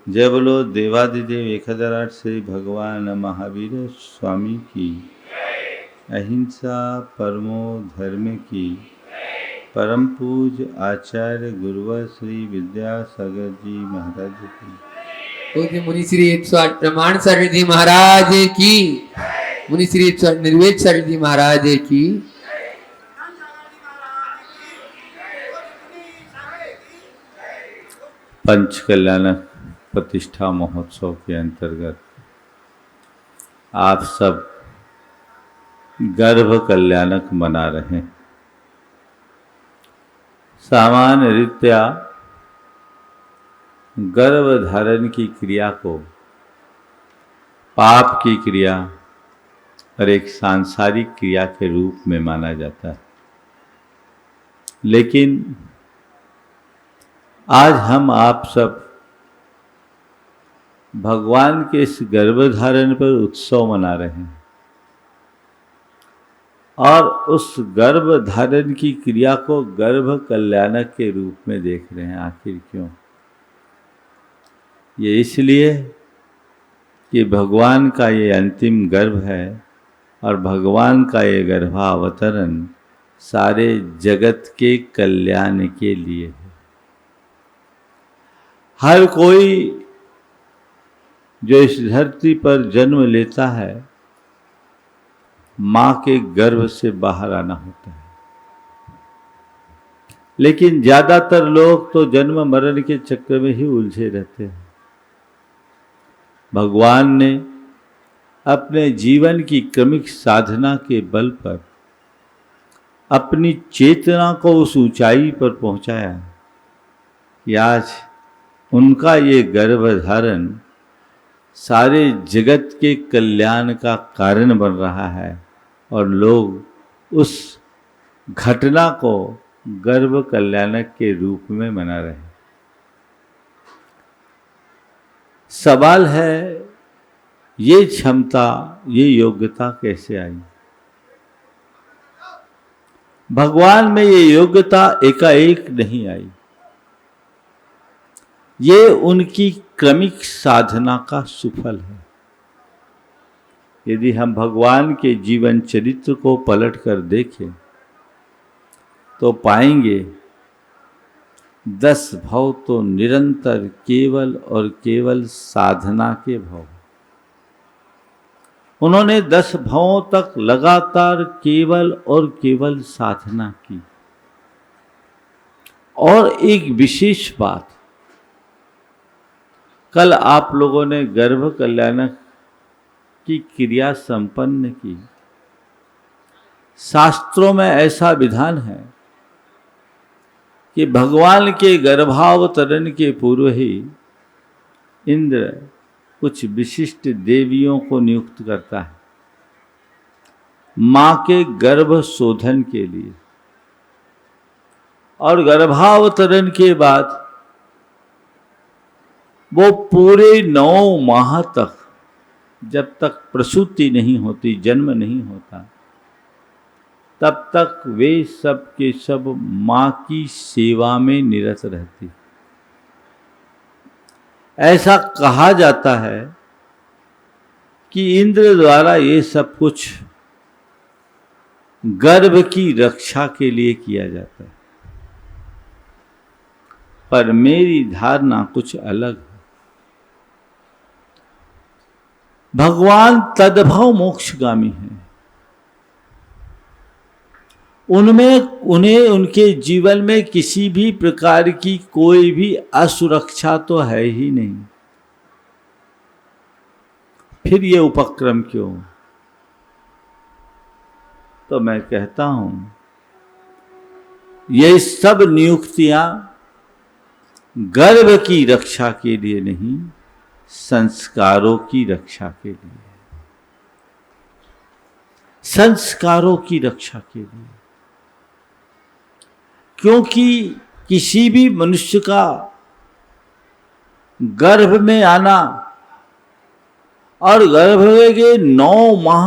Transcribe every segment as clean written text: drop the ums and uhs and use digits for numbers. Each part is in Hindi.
जय बोलो देवादिदेव 1008 श्री भगवान महावीर स्वामी की। अहिंसा परमो धर्म की। परम पूज्य आचार्य गुरुवर श्री विद्यासागर जी महाराज की। पूज्य मुनि श्री 108 प्रमाण सागर जी महाराज की। मुनि श्री 108 निर्वेद सागर जी महाराज की। पंच कल्याणक प्रतिष्ठा महोत्सव के अंतर्गत आप सब गर्भ कल्याणक मना रहे हैं। सामान्य रीत्या गर्भ धारण की क्रिया को पाप की क्रिया और एक सांसारिक क्रिया के रूप में माना जाता है, लेकिन आज हम आप सब भगवान के इस गर्भधारण पर उत्सव मना रहे हैं और उस गर्भ धारण की क्रिया को गर्भ कल्याणक के रूप में देख रहे हैं। आखिर क्यों? ये इसलिए कि भगवान का ये अंतिम गर्भ है और भगवान का ये गर्भावतरण सारे जगत के कल्याण के लिए है। हर कोई जो इस धरती पर जन्म लेता है, माँ के गर्भ से बाहर आना होता है, लेकिन ज्यादातर लोग तो जन्म मरण के चक्र में ही उलझे रहते हैं। भगवान ने अपने जीवन की क्रमिक साधना के बल पर अपनी चेतना को उस ऊंचाई पर पहुंचाया कि आज उनका ये गर्भधारण सारे जगत के कल्याण का कारण बन रहा है और लोग उस घटना को गर्भ कल्याणक के रूप में मना रहे हैं। सवाल है, ये क्षमता, ये योग्यता कैसे आई? भगवान में ये योग्यता एकाएक नहीं आई। ये उनकी क्रमिक साधना का सुफल है। यदि हम भगवान के जीवन चरित्र को पलट कर देखें तो पाएंगे 10 भव तो निरंतर केवल और केवल साधना के भव। उन्होंने 10 भवों तक लगातार केवल और केवल साधना की। और एक विशेष बात, कल आप लोगों ने गर्भ कल्याणक की क्रिया संपन्न की। शास्त्रों में ऐसा विधान है कि भगवान के गर्भावतरण के पूर्व ही इंद्र कुछ विशिष्ट देवियों को नियुक्त करता है मां के गर्भ शोधन के लिए, और गर्भावतरण के बाद वो पूरे 9 माह तक, जब तक प्रसूति नहीं होती, जन्म नहीं होता, तब तक वे सब के सब मां की सेवा में निरत रहती। ऐसा कहा जाता है कि इंद्र द्वारा ये सब कुछ गर्भ की रक्षा के लिए किया जाता है, पर मेरी धारणा कुछ अलग है। भगवान तद्भव मोक्षगामी हैं। उन्हें उनके जीवन में किसी भी प्रकार की कोई भी असुरक्षा तो है ही नहीं। फिर ये उपक्रम क्यों? तो मैं कहता हूं, ये सब नियुक्तियां गर्भ की रक्षा के लिए नहीं, संस्कारों की रक्षा के लिए, संस्कारों की रक्षा के लिए। क्योंकि किसी भी मनुष्य का गर्भ में आना और गर्भ के 9 माह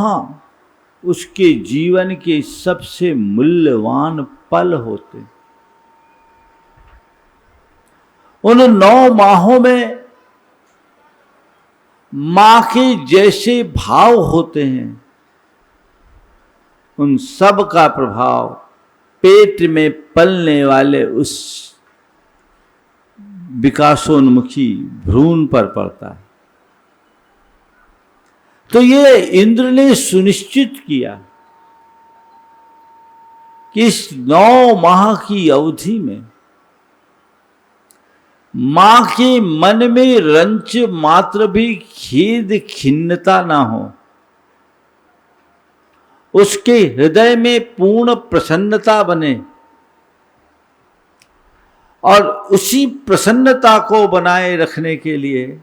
उसके जीवन के सबसे मूल्यवान पल होते। उन 9 माहों में मां के जैसे भाव होते हैं, उन सब का प्रभाव पेट में पलने वाले उस विकासोन्मुखी भ्रूण पर पड़ता है। तो ये इंद्र ने सुनिश्चित किया कि इस 9 माह की अवधि में मां के मन में रंच मात्र भी खेद खिन्नता ना हो, उसके हृदय में पूर्ण प्रसन्नता बने, और उसी प्रसन्नता को बनाए रखने के लिए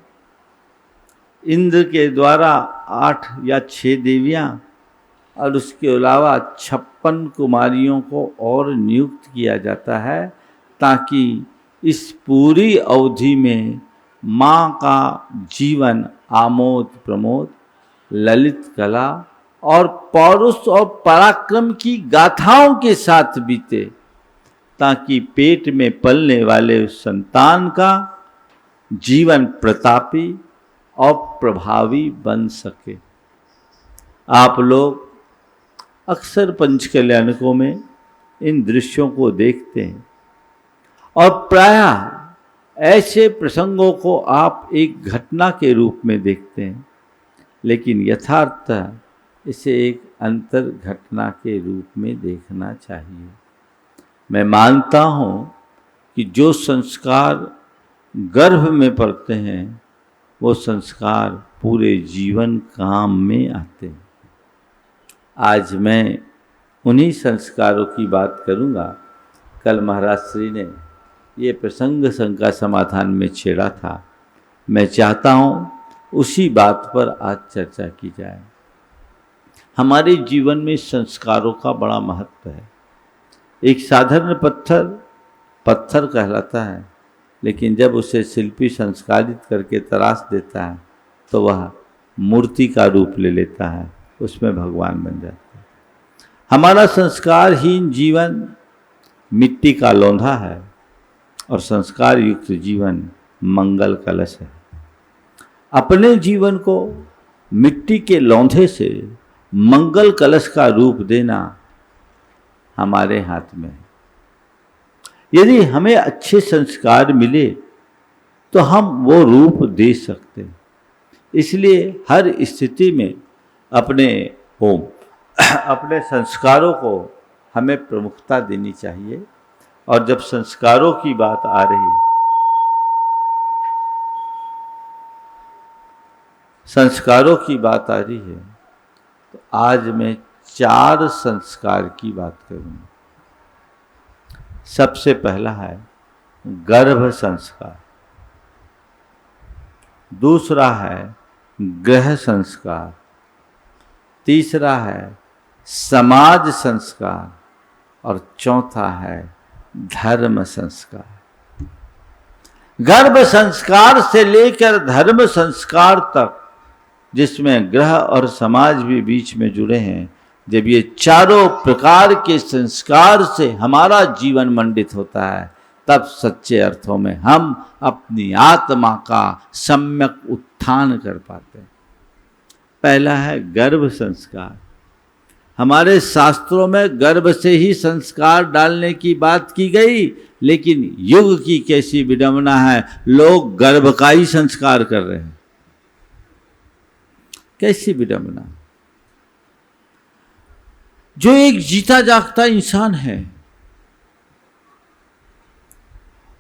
इंद्र के द्वारा 8 या 6 देवियां और उसके अलावा 56 कुमारियों को और नियुक्त किया जाता है, ताकि इस पूरी अवधि में मां का जीवन आमोद प्रमोद, ललित कला और पौरुष और पराक्रम की गाथाओं के साथ बीते, ताकि पेट में पलने वाले उस संतान का जीवन प्रतापी और प्रभावी बन सके। आप लोग अक्सर पंचकल्याणकों में इन दृश्यों को देखते हैं, और प्रायः ऐसे प्रसंगों को आप एक घटना के रूप में देखते हैं, लेकिन यथार्थ इसे एक अंतर घटना के रूप में देखना चाहिए। मैं मानता हूँ कि जो संस्कार गर्भ में पड़ते हैं वो संस्कार पूरे जीवन काम में आते हैं। आज मैं उन्हीं संस्कारों की बात करूँगा। कल महाराज श्री ने ये प्रसंग संग का समाधान में छेड़ा था, मैं चाहता हूँ उसी बात पर आज चर्चा की जाए। हमारे जीवन में संस्कारों का बड़ा महत्व है। एक साधारण पत्थर कहलाता है, लेकिन जब उसे शिल्पी संस्कारित करके तराश देता है तो वह मूर्ति का रूप ले लेता है, उसमें भगवान बन जाता है। हमारा संस्कारहीन जीवन मिट्टी का लोंधा है और संस्कार युक्त जीवन मंगल कलश है। अपने जीवन को मिट्टी के लौंधे से मंगल कलश का रूप देना हमारे हाथ में है। यदि हमें अच्छे संस्कार मिले तो हम वो रूप दे सकते हैं। इसलिए हर स्थिति में अपने संस्कारों को हमें प्रमुखता देनी चाहिए। और जब संस्कारों की बात आ रही है तो आज मैं 4 संस्कार की बात करूंगा। सबसे पहला है गर्भ संस्कार, दूसरा है गृह संस्कार, तीसरा है समाज संस्कार, और चौथा है धर्म संस्कार। गर्भ संस्कार से लेकर धर्म संस्कार तक, जिसमें गृह और समाज भी बीच में जुड़े हैं, जब ये चारों प्रकार के संस्कार से हमारा जीवन मंडित होता है, तब सच्चे अर्थों में हम अपनी आत्मा का सम्यक उत्थान कर पाते हैं। पहला है गर्भ संस्कार। हमारे शास्त्रों में गर्भ से ही संस्कार डालने की बात की गई, लेकिन युग की कैसी विडंबना है, लोग गर्भ का ही संस्कार कर रहे हैं। कैसी विडंबना। जो एक जीता जागता इंसान है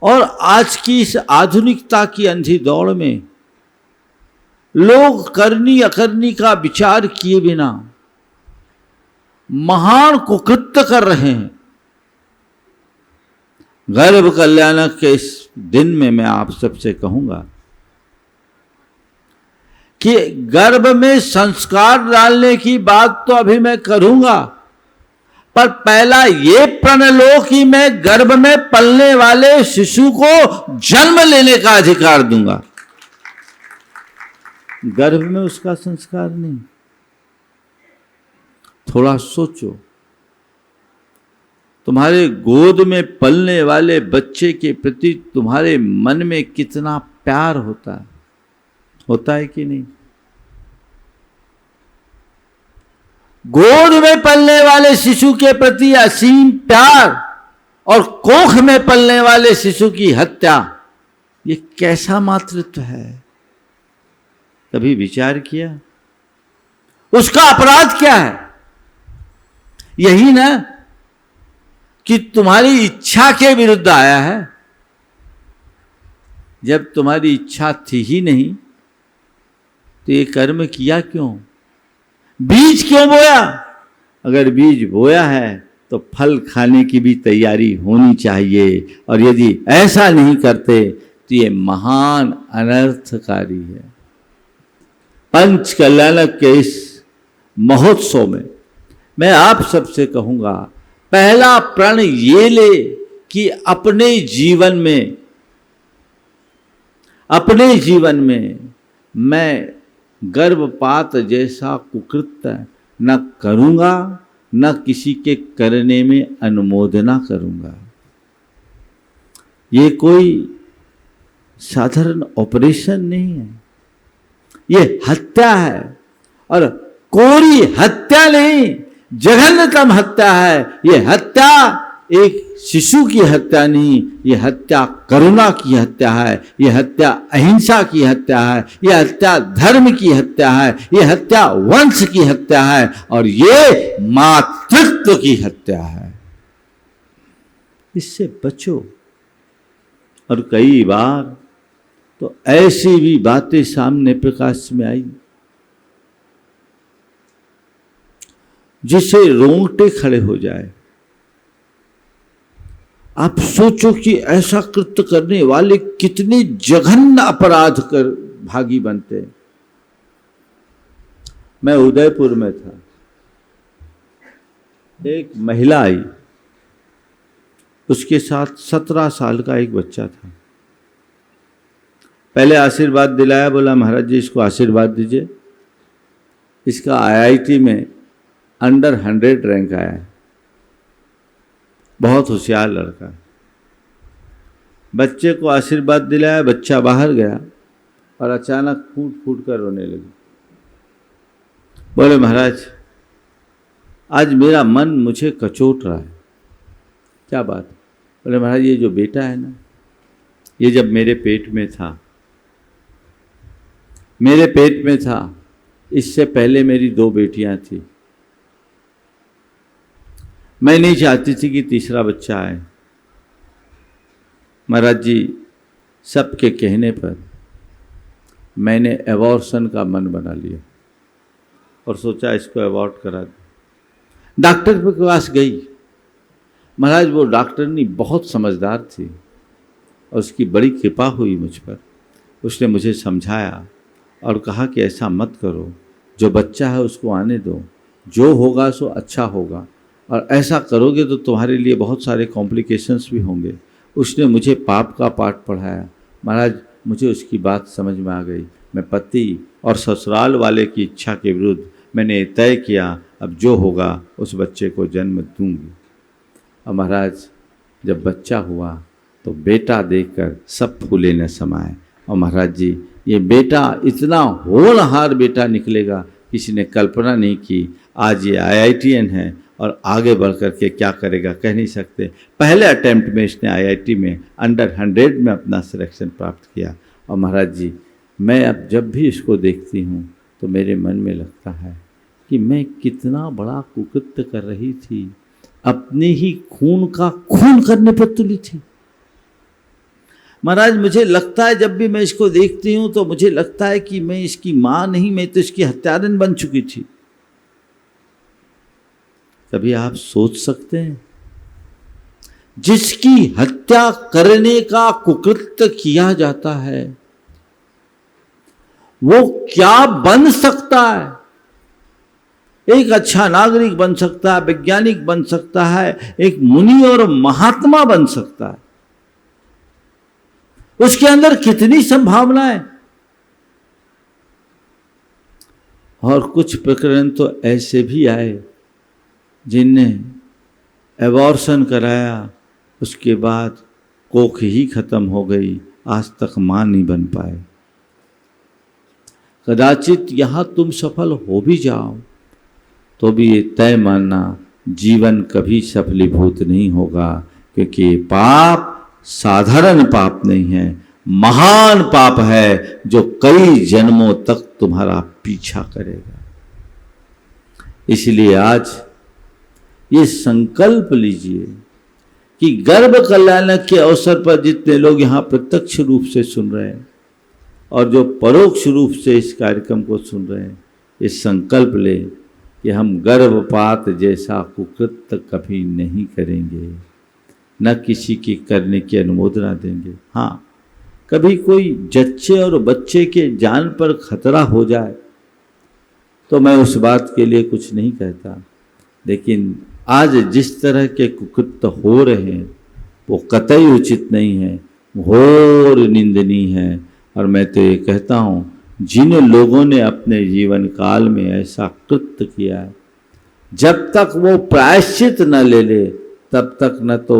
और आज की इस आधुनिकता की अंधी दौड़ में लोग करनी अकरनी का विचार किए बिना महान कुकृत्य कर रहे हैं। गर्भ कल्याणक के इस दिन में मैं आप सबसे कहूंगा कि गर्भ में संस्कार डालने की बात तो अभी मैं करूंगा, पर पहला ये प्रण लो कि मैं गर्भ में पलने वाले शिशु को जन्म लेने का अधिकार दूंगा। गर्भ में उसका संस्कार नहीं। थोड़ा सोचो, तुम्हारे गोद में पलने वाले बच्चे के प्रति तुम्हारे मन में कितना प्यार होता है कि नहीं? गोद में पलने वाले शिशु के प्रति असीम प्यार और कोख में पलने वाले शिशु की हत्या, ये कैसा मातृत्व है? कभी विचार किया? उसका अपराध क्या है? यही ना कि तुम्हारी इच्छा के विरुद्ध आया है। जब तुम्हारी इच्छा थी ही नहीं तो ये कर्म किया क्यों? बीज क्यों बोया? अगर बीज बोया है तो फल खाने की भी तैयारी होनी चाहिए, और यदि ऐसा नहीं करते तो ये महान अनर्थकारी है। पंच कल्याणक के इस महोत्सव में मैं आप सबसे कहूंगा, पहला प्रण ये ले कि अपने जीवन में मैं गर्भपात जैसा कुकृत्य न करूंगा, न किसी के करने में अनुमोदना करूंगा। ये कोई साधारण ऑपरेशन नहीं है, ये हत्या है, और कोरी हत्या नहीं, जघन्यतम हत्या है। ये हत्या एक शिशु की हत्या नहीं, ये हत्या करुणा की हत्या है, ये हत्या अहिंसा की हत्या है, ये हत्या धर्म की हत्या है, ये हत्या वंश की हत्या है, और ये मातृत्व की हत्या है। इससे बचो। और कई बार तो ऐसी भी बातें सामने प्रकाश में आई जिससे रोंगटे खड़े हो जाए। आप सोचो कि ऐसा कृत्य करने वाले कितने जघन्य अपराध कर भागी बनते। मैं उदयपुर में था, एक महिला आई, उसके साथ 17 साल का एक बच्चा था। पहले आशीर्वाद दिलाया, बोला महाराज जी इसको आशीर्वाद दीजिए, इसका IIT में अंडर 100 रैंक आया है, बहुत होशियार लड़का। बच्चे को आशीर्वाद दिलाया, बच्चा बाहर गया और अचानक फूट फूट कर रोने लगी। बोले महाराज आज मेरा मन मुझे कचोट रहा है। क्या बात? बोले महाराज ये जो बेटा है ना, ये जब मेरे पेट में था, इससे पहले मेरी 2 बेटियां थी। मैं नहीं चाहती थी कि तीसरा बच्चा आए। महाराज जी सबके कहने पर मैंने एबॉर्शन का मन बना लिया और सोचा इसको अबॉर्ट करा दूं। डॉक्टर के पास गई। महाराज वो डॉक्टरनी बहुत समझदार थी और उसकी बड़ी कृपा हुई मुझ पर। उसने मुझे समझाया और कहा कि ऐसा मत करो, जो बच्चा है उसको आने दो, जो होगा सो अच्छा होगा, और ऐसा करोगे तो तुम्हारे लिए बहुत सारे कॉम्प्लिकेशंस भी होंगे। उसने मुझे पाप का पाठ पढ़ाया। महाराज मुझे उसकी बात समझ में आ गई। मैं पति और ससुराल वाले की इच्छा के विरुद्ध मैंने तय किया, अब जो होगा उस बच्चे को जन्म दूंगी। और महाराज जब बच्चा हुआ तो बेटा देखकर सब फूले न समाए। और महाराज जी ये बेटा इतना होनहार बेटा निकलेगा, किसी ने कल्पना नहीं की। आज ये IITN है और आगे बढ़ कर के क्या करेगा कह नहीं सकते। पहले अटेम्प्ट में इसने IIT में अंडर 100 में अपना सिलेक्शन प्राप्त किया। और महाराज जी मैं अब जब भी इसको देखती हूँ तो मेरे मन में लगता है कि मैं कितना बड़ा कुकृत्य कर रही थी, अपने ही खून का खून करने पर तुली थी। महाराज मुझे लगता है जब भी मैं इसको देखती हूँ तो मुझे लगता है कि मैं इसकी माँ नहीं, मैं तो इसकी हत्यारन बन चुकी थी। कभी आप सोच सकते हैं जिसकी हत्या करने का कुकृत्य किया जाता है वो क्या बन सकता है? एक अच्छा नागरिक बन सकता है, वैज्ञानिक बन सकता है, एक मुनि और महात्मा बन सकता है। उसके अंदर कितनी संभावनाएं। और कुछ प्रकरण तो ऐसे भी आए जिनने एबॉर्शन कराया, उसके बाद कोख ही खत्म हो गई, आज तक मां नहीं बन पाए। कदाचित यहां तुम सफल हो भी जाओ तो भी ये तय मानना जीवन कभी सफलीभूत नहीं होगा, क्योंकि ये पाप साधारण पाप नहीं है, महान पाप है जो कई जन्मों तक तुम्हारा पीछा करेगा। इसलिए आज ये संकल्प लीजिए कि गर्भ कल्याण के अवसर पर जितने लोग यहाँ प्रत्यक्ष रूप से सुन रहे हैं और जो परोक्ष रूप से इस कार्यक्रम को सुन रहे हैं, ये संकल्प ले कि हम गर्भपात जैसा कुकृत्य कभी नहीं करेंगे, न किसी की करने की अनुमोदना देंगे। हाँ, कभी कोई जच्चे और बच्चे के जान पर खतरा हो जाए तो मैं उस बात के लिए कुछ नहीं कहता, लेकिन आज जिस तरह के कुकृत्य हो रहे हैं वो कतई उचित नहीं है, घोर निंदनीय है। और मैं तो ये कहता हूँ, जिन लोगों ने अपने जीवन काल में ऐसा कृत्य किया है, जब तक वो प्रायश्चित न ले ले तब तक न तो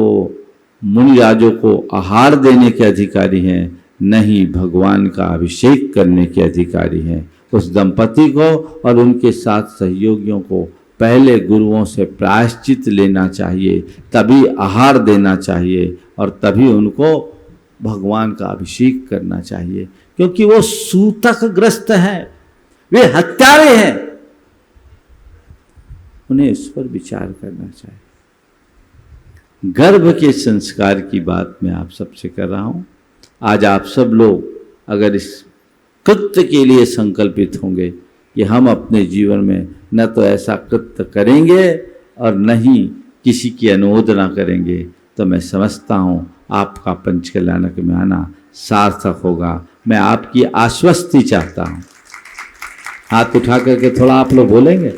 मुनिराजों को आहार देने के अधिकारी हैं, न ही भगवान का अभिषेक करने के अधिकारी हैं। उस दंपति को और उनके साथ सहयोगियों को पहले गुरुओं से प्रायश्चित लेना चाहिए, तभी आहार देना चाहिए और तभी उनको भगवान का अभिषेक करना चाहिए, क्योंकि वो सूतक ग्रस्त हैं, वे हत्यारे हैं। उन्हें इस पर विचार करना चाहिए। गर्भ के संस्कार की बात मैं आप सबसे कर रहा हूं। आज आप सब लोग अगर इस कृत्य के लिए संकल्पित होंगे कि हम अपने जीवन में न तो ऐसा कृत्य करेंगे और न ही किसी की अनुमोदना करेंगे, तो मैं समझता हूँ आपका पंच कल्याणक में आना सार्थक होगा। मैं आपकी आश्वस्ति चाहता हूँ। हाथ उठा करके थोड़ा आप लोग बोलेंगे।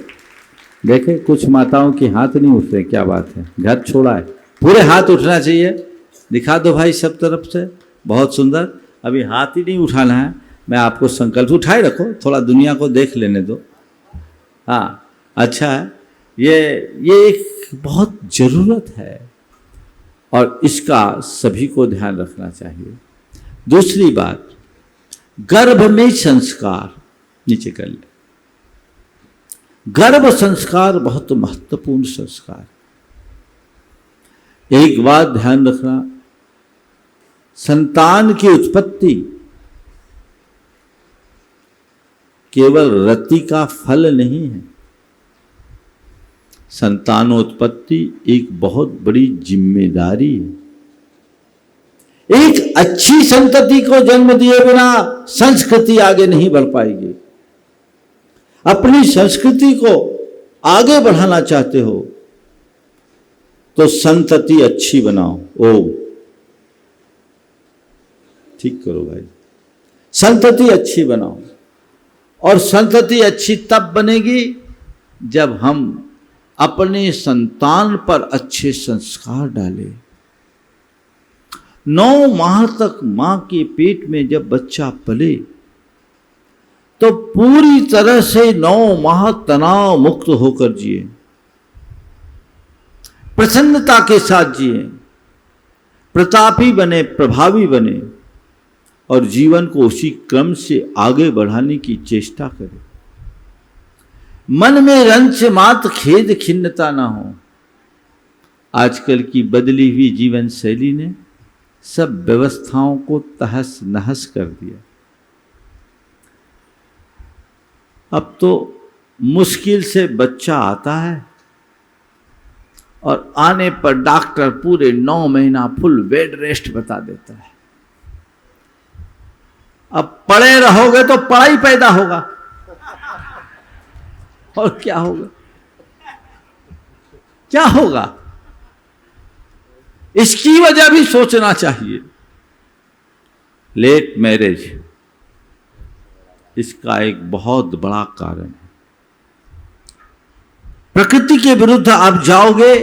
देखें, कुछ माताओं के हाथ नहीं उठ रहे, क्या बात है, घर छोड़ा है। पूरे हाथ उठना चाहिए, दिखा दो भाई सब तरफ से, बहुत सुंदर। अभी हाथ ही नहीं उठाना है, मैं आपको संकल्प उठाए रखो, थोड़ा दुनिया को देख लेने दो। हाँ, अच्छा है, ये एक बहुत ज़रूरत है और इसका सभी को ध्यान रखना चाहिए। दूसरी बात, गर्भ में संस्कार नीचे कर ले। गर्भ संस्कार बहुत महत्वपूर्ण संस्कार। एक बात ध्यान रखना, संतान की उत्पत्ति केवल रति का फल नहीं है। संतानोत्पत्ति एक बहुत बड़ी जिम्मेदारी है। एक अच्छी संतति को जन्म दिए बिना संस्कृति आगे नहीं बढ़ पाएगी। अपनी संस्कृति को आगे बढ़ाना चाहते हो तो संतति अच्छी बनाओ। ओ ठीक करो भाई, संतति अच्छी बनाओ। और संतति अच्छी तब बनेगी जब हम अपने संतान पर अच्छे संस्कार डालें। 9 माह तक मां के पेट में जब बच्चा पले तो पूरी तरह से 9 माह तनाव मुक्त होकर जिए, प्रसन्नता के साथ जिए, प्रतापी बने, प्रभावी बने और जीवन को उसी क्रम से आगे बढ़ाने की चेष्टा करें। मन में रंच मात्र खेद खिन्नता ना हो। आजकल की बदली हुई जीवन शैली ने सब व्यवस्थाओं को तहस नहस कर दिया। अब तो मुश्किल से बच्चा आता है और आने पर डॉक्टर पूरे 9 महीना फुल बेड रेस्ट बता देता है। अब पड़े रहोगे तो पढ़ाई पैदा होगा और क्या होगा, क्या होगा, इसकी वजह भी सोचना चाहिए। लेट मैरिज इसका एक बहुत बड़ा कारण है। प्रकृति के विरुद्ध आप जाओगे,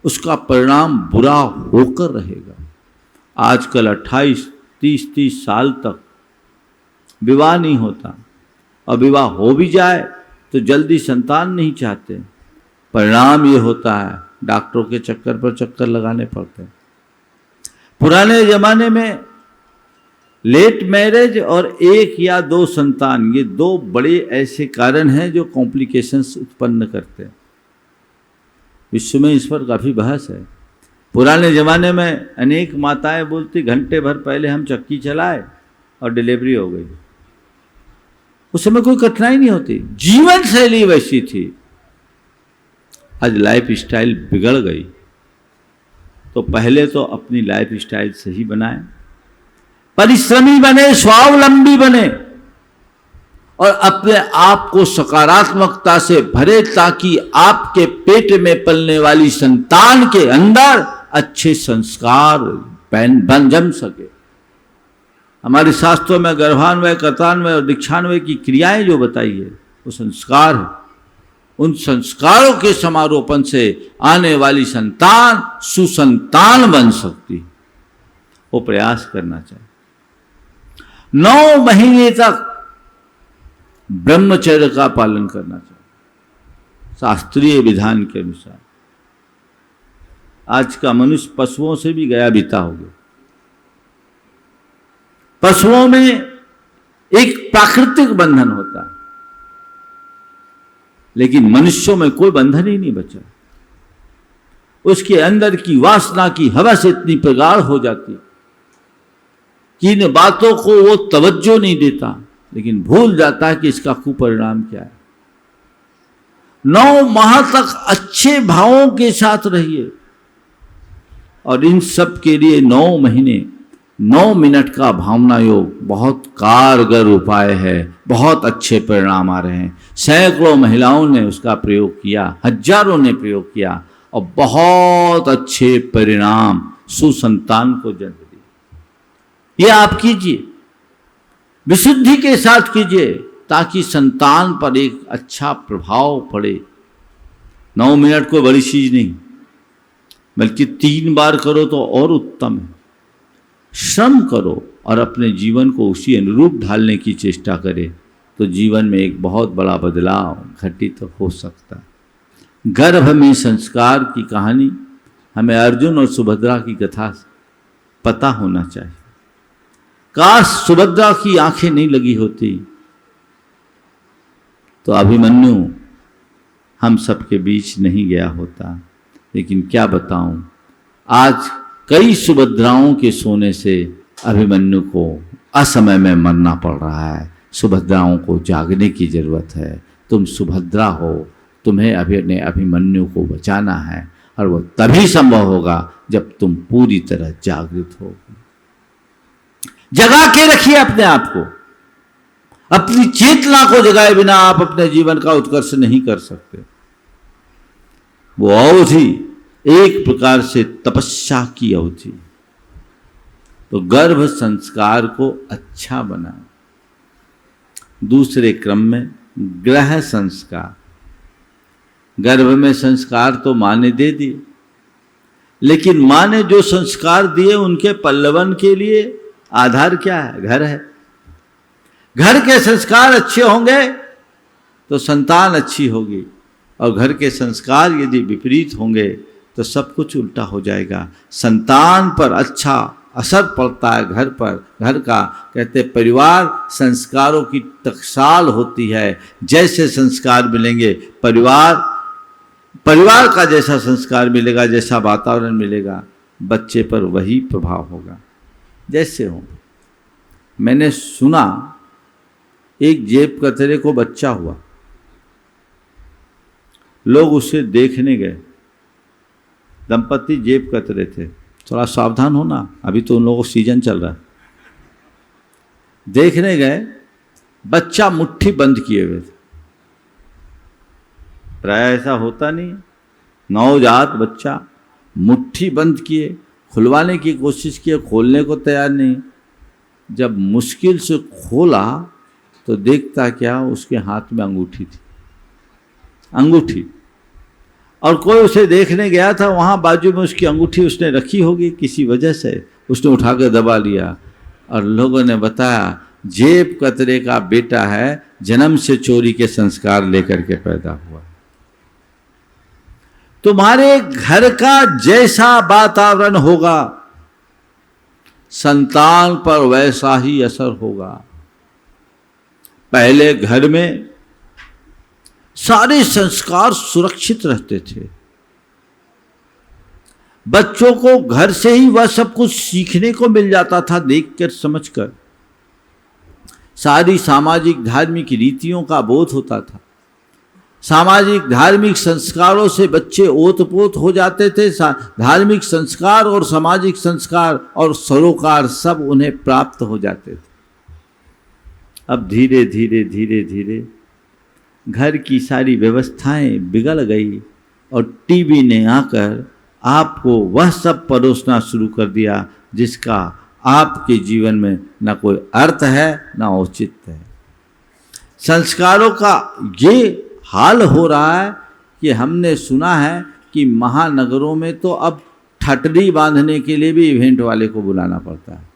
उसका परिणाम बुरा होकर रहेगा। आजकल 28, 30 साल तक विवाह नहीं होता और विवाह हो भी जाए तो जल्दी संतान नहीं चाहते। परिणाम ये होता है डॉक्टरों के चक्कर पर चक्कर लगाने पड़ते हैं। पुराने जमाने में लेट मैरिज और एक या दो संतान, ये दो बड़े ऐसे कारण हैं जो कॉम्प्लिकेशंस उत्पन्न करते हैं। विश्व में इस पर काफ़ी बहस है। पुराने ज़माने में अनेक माताएं बोलती घंटे भर पहले हम चक्की चलाए और डिलीवरी हो गई। उस समय कोई कठिनाई नहीं होती, जीवन शैली वैसी थी। आज लाइफ स्टाइल बिगड़ गई, तो पहले तो अपनी लाइफ स्टाइल सही बनाएं, परिश्रमी बने, स्वावलंबी बने और अपने आप को सकारात्मकता से भरे, ताकि आपके पेट में पलने वाली संतान के अंदर अच्छे संस्कार बन जम सके। हमारे शास्त्रों में गर्भान्वय, कर्तान्वय और दीक्षान्वय की क्रियाएं जो बताई है वो संस्कार है। उन संस्कारों के समारोपण से आने वाली संतान सुसंतान बन सकती, वो प्रयास करना चाहिए। 9 महीने तक ब्रह्मचर्य का पालन करना चाहिए शास्त्रीय विधान के अनुसार। आज का मनुष्य पशुओं से भी गया बीता हो गया। पशुओं में एक प्राकृतिक बंधन होता है, लेकिन मनुष्यों में कोई बंधन ही नहीं बचा। उसके अंदर की वासना की हवस इतनी प्रगाढ़ हो जाती कि इन बातों को वो तवज्जो नहीं देता, लेकिन भूल जाता है कि इसका कुपरिणाम क्या है। 9 माह तक अच्छे भावों के साथ रहिए, और इन सब के लिए 9 महीने 9 मिनट का भावना योग बहुत कारगर उपाय है। बहुत अच्छे परिणाम आ रहे हैं। सैकड़ों महिलाओं ने उसका प्रयोग किया, हजारों ने प्रयोग किया और बहुत अच्छे परिणाम सुसंतान को जन्म दिए। ये आप कीजिए, विशुद्धि के साथ कीजिए, ताकि संतान पर एक अच्छा प्रभाव पड़े। 9 मिनट कोई बड़ी चीज नहीं, बल्कि 3 बार करो तो और उत्तम है। श्रम करो और अपने जीवन को उसी अनुरूप ढालने की चेष्टा करें, तो जीवन में एक बहुत बड़ा बदलाव घटित तो हो सकता है। गर्भ में संस्कार की कहानी हमें अर्जुन और सुभद्रा की कथा पता होना चाहिए। काश सुभद्रा की आंखें नहीं लगी होती तो अभिमन्यु हम सबके बीच नहीं गया होता। लेकिन क्या बताऊं, आज कई सुभद्राओं के सोने से अभिमन्यु को असमय में मरना पड़ रहा है। सुभद्राओं को जागने की जरूरत है। तुम सुभद्रा हो, तुम्हें अपने अभिमन्यु को बचाना है, और वो तभी संभव होगा जब तुम पूरी तरह जागृत होगी। जगा के रखिए अपने आप को। अपनी चेतना को जगाए बिना आप अपने जीवन का उत्कर्ष नहीं कर सकते। वो अवधि एक प्रकार से तपस्या की अवधि। तो गर्भ संस्कार को अच्छा बनाए। दूसरे क्रम में ग्रह संस्कार। गर्भ में संस्कार तो मां ने दे दिए, लेकिन मां ने जो संस्कार दिए उनके पल्लवन के लिए आधार क्या है? घर है। घर के संस्कार अच्छे होंगे तो संतान अच्छी होगी, और घर के संस्कार यदि विपरीत होंगे तो सब कुछ उल्टा हो जाएगा। संतान पर अच्छा असर पड़ता है घर पर। घर का कहते परिवार संस्कारों की टकसाल होती है। जैसे संस्कार मिलेंगे, परिवार का जैसा संस्कार मिलेगा, जैसा वातावरण मिलेगा, बच्चे पर वही प्रभाव होगा। जैसे हो, मैंने सुना एक जेब कतरे को बच्चा हुआ, लोग उसे देखने गए। दंपति जेब कतरे थे। थोड़ा सावधान होना, अभी तो उन लोगों का सीजन चल रहा है। देखने गए, बच्चा मुट्ठी बंद किए हुए थे। प्राय ऐसा होता नहीं, नवजात बच्चा मुट्ठी बंद किए, खुलवाने की कोशिश किए, खोलने को तैयार नहीं। जब मुश्किल से खोला तो देखता क्या, उसके हाथ में अंगूठी थी। अंगूठी, और कोई उसे देखने गया था, वहाँ बाजू में उसकी अंगूठी उसने रखी होगी, किसी वजह से उसने उठाकर दबा लिया, और लोगों ने बताया जेब कतरे का बेटा है, जन्म से चोरी के संस्कार लेकर के पैदा हुआ। तुम्हारे घर का जैसा वातावरण होगा संतान पर वैसा ही असर होगा। पहले घर में सारे संस्कार सुरक्षित रहते थे, बच्चों को घर से ही वह सब कुछ सीखने को मिल जाता था, देखकर समझकर। सारी सामाजिक धार्मिक रीतियों का बोध होता था, सामाजिक धार्मिक संस्कारों से बच्चे ओतपोत हो जाते थे। धार्मिक संस्कार और सामाजिक संस्कार और सरोकार सब उन्हें प्राप्त हो जाते थे। अब धीरे धीरे धीरे धीरे घर की सारी व्यवस्थाएं बिगड़ गई और टीवी ने आकर आपको वह सब परोसना शुरू कर दिया जिसका आपके जीवन में न कोई अर्थ है न औचित्य है। संस्कारों का ये हाल हो रहा है कि हमने सुना है कि महानगरों में तो अब ठटरी बांधने के लिए भी इवेंट वाले को बुलाना पड़ता है।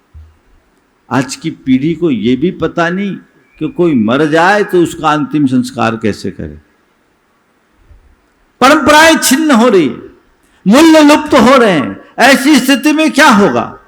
आज की पीढ़ी को ये भी पता नहीं कि कोई मर जाए तो उसका अंतिम संस्कार कैसे करे। परंपराएं छिन्न हो रही है, मूल्य लुप्त हो रहे हैं। ऐसी स्थिति में क्या होगा?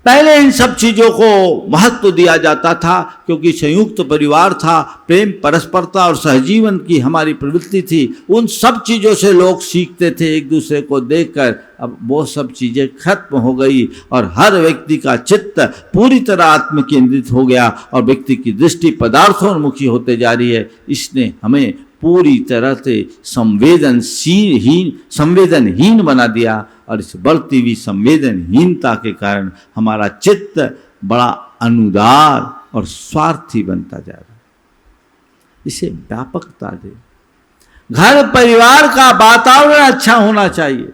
पहले इन सब चीजों को महत्व दिया जाता था क्योंकि संयुक्त परिवार था, प्रेम परस्परता और सहजीवन की हमारी प्रवृत्ति थी। उन सब चीजों से लोग सीखते थे एक दूसरे को देखकर। अब वो सब चीजें खत्म हो गई और हर व्यक्ति का चित्त पूरी तरह आत्म केंद्रित हो गया और व्यक्ति की दृष्टि पदार्थोन्मुखी होते जा रही है। इसने हमें पूरी तरह से संवेदनहीन बना दिया और इस बढ़ती हुई संवेदनहीनता के कारण हमारा चित्त बड़ा अनुदार और स्वार्थी बनता जा रहा है। इसे व्यापकता दे। घर परिवार का वातावरण अच्छा होना चाहिए।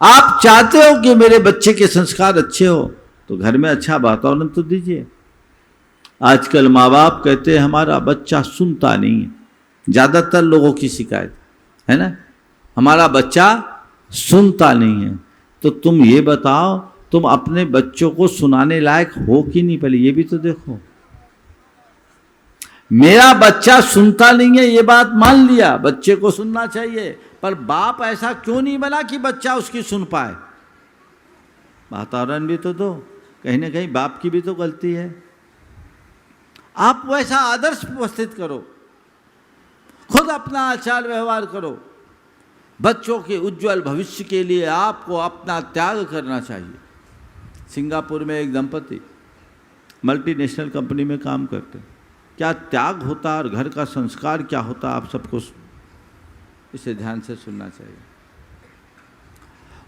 आप चाहते हो कि मेरे बच्चे के संस्कार अच्छे हो तो घर में अच्छा वातावरण तो दीजिए। आजकल माँ बाप कहते हैं हमारा बच्चा सुनता नहीं है, ज्यादातर लोगों की शिकायत है ना, हमारा बच्चा सुनता नहीं है। तो तुम ये बताओ, तुम अपने बच्चों को सुनाने लायक हो कि नहीं? पहले ये भी तो देखो। मेरा बच्चा सुनता नहीं है ये बात मान लिया, बच्चे को सुनना चाहिए, पर बाप ऐसा क्यों नहीं बना कि बच्चा उसकी सुन पाए? वातावरण भी तो दो। कहीं ना कहीं बाप की भी तो गलती है। आप वैसा आदर्श उपस्थित करो, खुद अपना आचार व्यवहार करो। बच्चों के उज्जवल भविष्य के लिए आपको अपना त्याग करना चाहिए। सिंगापुर में एक दंपति मल्टीनेशनल कंपनी में काम करते हैं। क्या त्याग होता और घर का संस्कार क्या होता, आप सबको इसे ध्यान से सुनना चाहिए।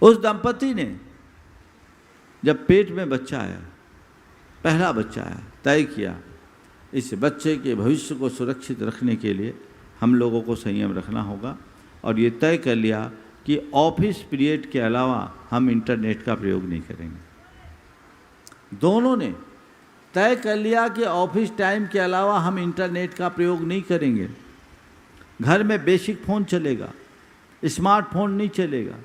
उस दंपति ने जब पेट में बच्चा आया, पहला बच्चा आया, तय किया इस बच्चे के भविष्य को सुरक्षित रखने के लिए हम लोगों को संयम रखना होगा और ये तय कर लिया कि ऑफिस पीरियड के अलावा हम इंटरनेट का प्रयोग नहीं करेंगे। दोनों ने तय कर लिया कि ऑफिस टाइम के अलावा हम इंटरनेट का प्रयोग नहीं करेंगे। घर में बेसिक फ़ोन चलेगा, स्मार्टफोन नहीं चलेगा।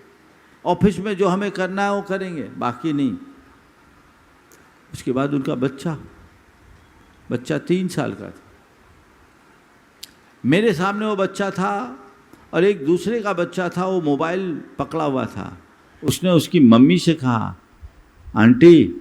ऑफिस में जो हमें करना है वो करेंगे, बाकी नहीं। उसके बाद उनका बच्चा 3 साल का था। मेरे सामने वो बच्चा था और एक दूसरे का बच्चा था, वो मोबाइल पकड़ा हुआ था। उसने उसकी मम्मी से कहा, आंटी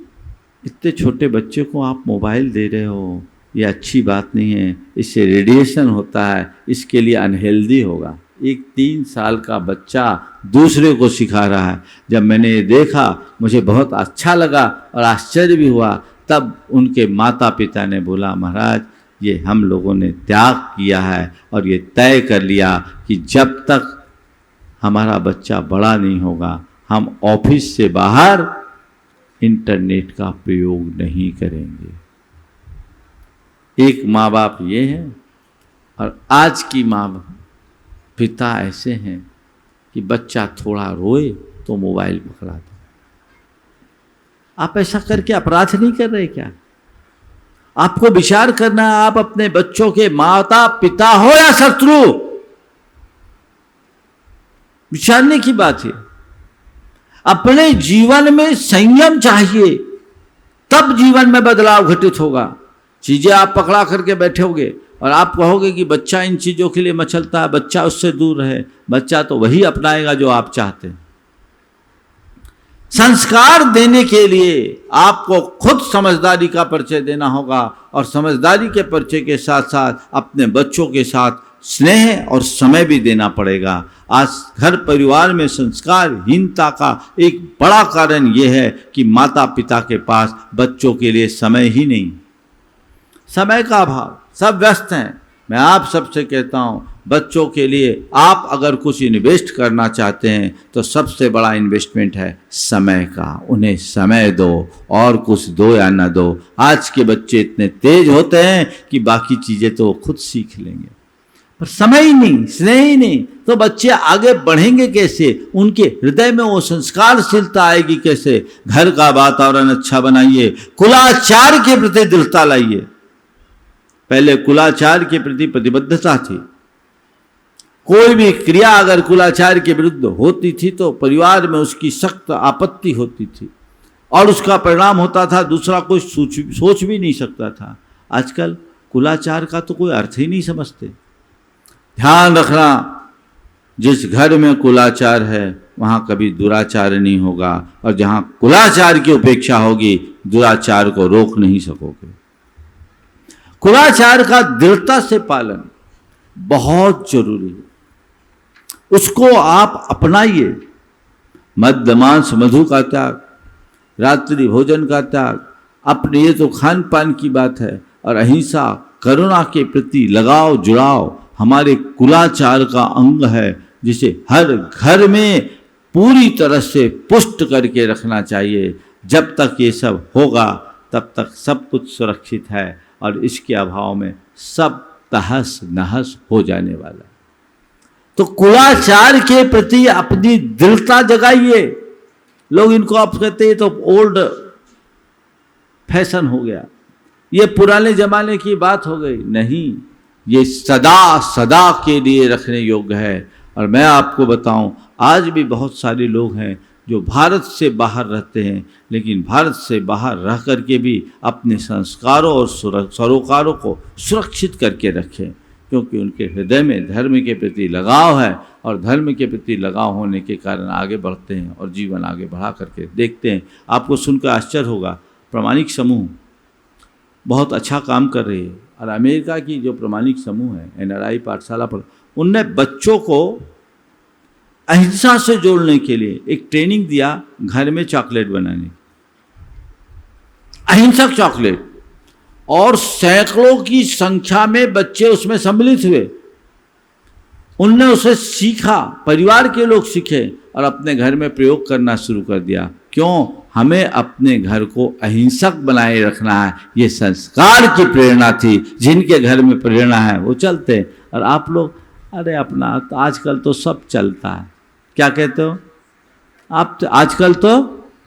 इतने छोटे बच्चे को आप मोबाइल दे रहे हो, ये अच्छी बात नहीं है, इससे रेडिएशन होता है, इसके लिए अनहेल्दी होगा। एक 3 साल का बच्चा दूसरे को सिखा रहा है। जब मैंने ये देखा मुझे बहुत अच्छा लगा और आश्चर्य भी हुआ। तब उनके माता पिता ने बोला, महाराज ये हम लोगों ने त्याग किया है और ये तय कर लिया कि जब तक हमारा बच्चा बड़ा नहीं होगा हम ऑफिस से बाहर इंटरनेट का प्रयोग नहीं करेंगे। एक माँ बाप ये है और आज की माँ पिता ऐसे हैं कि बच्चा थोड़ा रोए तो मोबाइल पकड़ा दो। आप ऐसा करके अपराध नहीं कर रहे क्या? आपको विचार करना है, आप अपने बच्चों के माता पिता हो या शत्रु, विचारने की बात है। अपने जीवन में संयम चाहिए, तब जीवन में बदलाव घटित होगा। चीजें आप पकड़ा करके बैठोगे और आप कहोगे कि बच्चा इन चीजों के लिए मचलता है, बच्चा उससे दूर रहे, बच्चा तो वही अपनाएगा जो आप चाहते हैं। संस्कार देने के लिए आपको खुद समझदारी का परिचय देना होगा और समझदारी के परिचय के साथ साथ अपने बच्चों के साथ स्नेह और समय भी देना पड़ेगा। आज घर परिवार में संस्कारहीनता का एक बड़ा कारण यह है कि माता पिता के पास बच्चों के लिए समय ही नहीं, समय का अभाव, सब व्यस्त हैं। मैं आप सबसे कहता हूं, बच्चों के लिए आप अगर कुछ इन्वेस्ट करना चाहते हैं तो सबसे बड़ा इन्वेस्टमेंट है समय का। उन्हें समय दो, और कुछ दो या ना दो। आज के बच्चे इतने तेज होते हैं कि बाकी चीज़ें तो खुद सीख लेंगे, पर समय ही नहीं, स्नेह ही नहीं, तो बच्चे आगे बढ़ेंगे कैसे? उनके हृदय में वो संस्कारशीलता आएगी कैसे? घर का वातावरण अच्छा बनाइए, कुलाचार के प्रति दृढ़ता लाइए। पहले कुलाचार के प्रति प्रतिबद्धता थी। कोई भी क्रिया अगर कुलाचार के विरुद्ध होती थी तो परिवार में उसकी सख्त आपत्ति होती थी और उसका परिणाम होता था दूसरा कोई सोच भी नहीं सकता था। आजकल कुलाचार का तो कोई अर्थ ही नहीं समझते। ध्यान रखना, जिस घर में कुलाचार है वहाँ कभी दुराचार नहीं होगा, और जहाँ कुलाचार की उपेक्षा होगी दुराचार को रोक नहीं सकोगे। कुलाचार का दृढ़ता से पालन बहुत जरूरी है, उसको आप अपनाइए। मद्य मांस मधु का त्याग, रात्रि भोजन का त्याग, अपने ये तो खान पान की बात है, और अहिंसा, करुणा के प्रति लगाव जुड़ाव हमारे कुलाचार का अंग है, जिसे हर घर में पूरी तरह से पुष्ट करके रखना चाहिए। जब तक ये सब होगा तब तक सब कुछ सुरक्षित है, और इसके अभाव में सब तहस नहस हो जाने वाला है। तो कुलाचार के प्रति अपनी दृढ़ता जगाइए। लोग इनको आप कहते हैं तो ओल्ड फैशन हो गया, ये पुराने जमाने की बात हो गई। नहीं, ये सदा सदा के लिए रखने योग्य है। और मैं आपको बताऊं, आज भी बहुत सारे लोग हैं जो भारत से बाहर रहते हैं, लेकिन भारत से बाहर रह करके भी अपने संस्कारों और सरोकारों को सुरक्षित करके रखें, क्योंकि उनके हृदय में धर्म के प्रति लगाव है, और धर्म के प्रति लगाव होने के कारण आगे बढ़ते हैं और जीवन आगे बढ़ा करके देखते हैं। आपको सुनकर आश्चर्य होगा, प्रामाणिक समूह बहुत अच्छा काम कर रही है, और अमेरिका की जो प्रामाणिक समूह है NRI पाठशाला पर, उनने बच्चों को अहिंसा से जोड़ने के लिए एक ट्रेनिंग दिया, घर में चॉकलेट बनाने, अहिंसक चॉकलेट, और सैकड़ों की संख्या में बच्चे उसमें सम्मिलित हुए। उनने उसे सीखा, परिवार के लोग सीखे और अपने घर में प्रयोग करना शुरू कर दिया। क्यों? हमें अपने घर को अहिंसक बनाए रखना है। ये संस्कार की प्रेरणा थी। जिनके घर में प्रेरणा है वो चलते। और आप लोग, अरे अपना आजकल तो सब चलता है, क्या कहते हो आप? आजकल तो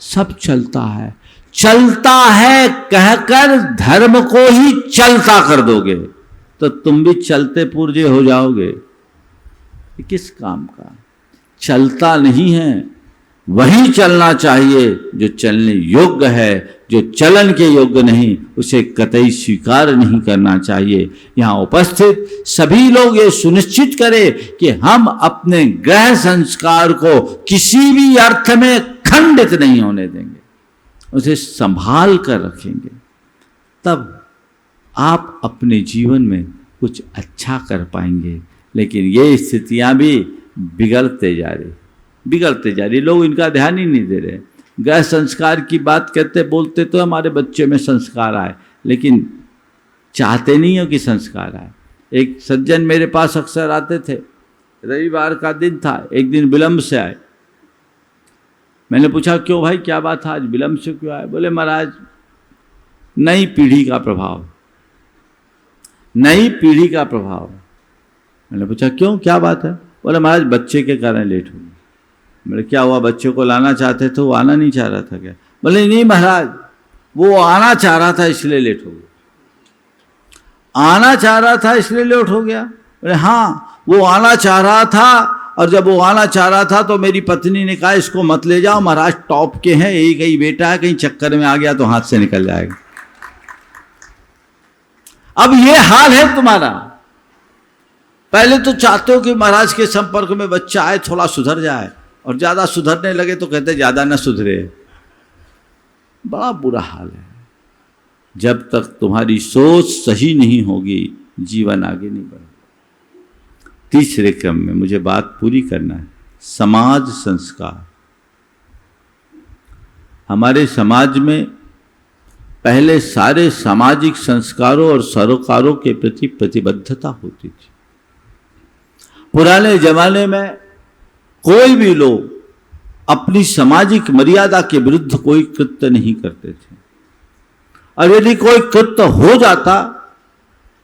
सब चलता है। चलता है कहकर धर्म को ही चलता कर दोगे तो तुम भी चलते पुर्जे हो जाओगे। किस काम का? चलता नहीं है, वही चलना चाहिए जो चलने योग्य है। जो चलन के योग्य नहीं उसे कतई स्वीकार नहीं करना चाहिए। यहाँ उपस्थित सभी लोग ये सुनिश्चित करें कि हम अपने गृह संस्कार को किसी भी अर्थ में खंडित नहीं होने देंगे, उसे संभाल कर रखेंगे। तब आप अपने जीवन में कुछ अच्छा कर पाएंगे। लेकिन ये स्थितियां भी बिगड़ते जा रही, लोग इनका ध्यान ही नहीं दे रहे। गृह संस्कार की बात कहते बोलते तो हमारे बच्चे में संस्कार आए, लेकिन चाहते नहीं हो कि संस्कार आए। एक सज्जन मेरे पास अक्सर आते थे, रविवार का दिन था, एक दिन विलंब से आए। मैंने पूछा क्यों भाई, क्या बात है, आज विलंब से क्यों आए? बोले महाराज नई पीढ़ी का प्रभाव। मैंने पूछा क्यों, क्या बात है? बोले महाराज बच्चे के कारण लेट हो गई। बोले क्या हुआ, बच्चे को लाना चाहते थे, वो आना नहीं चाह रहा था क्या? बोले नहीं महाराज, वो आना चाह रहा था इसलिए लेट हो गया। आना चाह रहा था इसलिए लेट हो गया? बोले हाँ, वो आना चाह रहा था, और जब वो आना चाह रहा था तो मेरी पत्नी ने कहा इसको मत ले जाओ, महाराज टॉप के हैं, एक ही बेटा है, कहीं चक्कर में आ गया तो हाथ से निकल जाएगा। अब ये हाल है तुम्हारा। पहले तो चाहते हो कि महाराज के संपर्क में बच्चा आए, थोड़ा सुधर जाए, और ज़्यादा सुधरने लगे तो कहते ज़्यादा ना सुधरे। बड़ा बुरा हाल है। जब तक तुम्हारी सोच सही नहीं होगी जीवन आगे नहीं बढ़ेगा। तीसरे क्रम में मुझे बात पूरी करना है, समाज संस्कार। हमारे समाज में पहले सारे सामाजिक संस्कारों और सरोकारों के प्रति प्रतिबद्धता होती थी। पुराने जमाने में कोई भी लोग अपनी सामाजिक मर्यादा के विरुद्ध कोई कृत्य नहीं करते थे, और यदि कोई कृत्य हो जाता